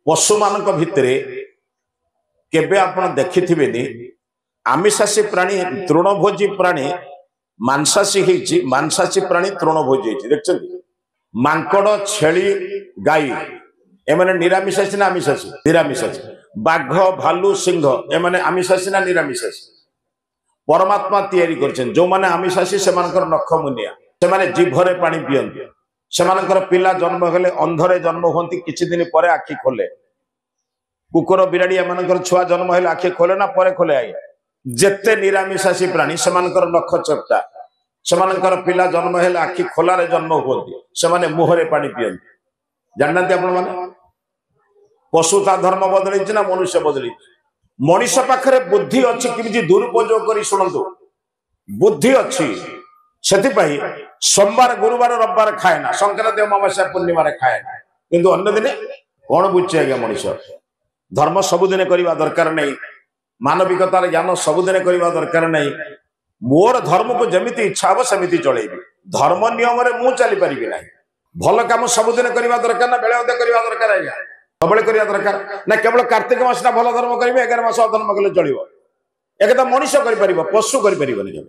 पशु मान भितर केबे आपण देखिथिबेनी आमिषासी प्राणी तृणभोजी प्राणी मांसासी होईछि मांसासी प्राणी तृणभोजी होईछि देखछथि मांकड़ छेली गाई एमाने निरामिषासी ना आमिषासी निरामिषासी बाघ भालू सिंह एमाने आमिषासी ना निरामिषासी परमात्मा तैयारी करछन जो माने आमिषासी से मानकर नख मुनिया से माने जीभरे पानी पियंती से मानकर पिला जन्म हेले अंधरे जन्म होंती किछि दिन परे आखि खोले कुकुर बिराड़ी एमानकर छुआ जन्म हेले आखि खोले ना परे खोले आए जेते निरामिषासी प्राणी से मानकर नख चपटा से मानकर पिला जन्म हेले आखि खोलारे जन्म होंती से माने मुहरे पानी पियंती जाननांती आपण माने पशु ता धर्म बदलैछि ना मनुष्य बदलैछि मनुष्य पाखरे बुद्धि अच्छी किमिति दुरुपयोग करी शुणु बुद्धि अच्छी से सोमवार गुरुवार रविवार खाए ना संक्रांति अमावास्या पूर्णिमा खाए ना किंतु अन्य दिने कौन बुझे आज्ञा मनुष्य धर्म सबुदिने करवा दरकार नहीं मानविकतार ज्ञान सबुदिने करवा दरकार नहीं मोर धर्म को जमिति इच्छा हम सेमिति चलेबी धर्म नियम रे मु चली परिबी नहीं भल काम सबुदिने करवा दरकार ना बेले अदे करवा दरकार आज्ञा सबले करवा दरकार ना केवल कार्तिक मास ना भल धर्म करेंगे 11 मास अधर्म कले चलिबो एकदा मनुष्य करि परिबो पशु करि परिबो नहीं।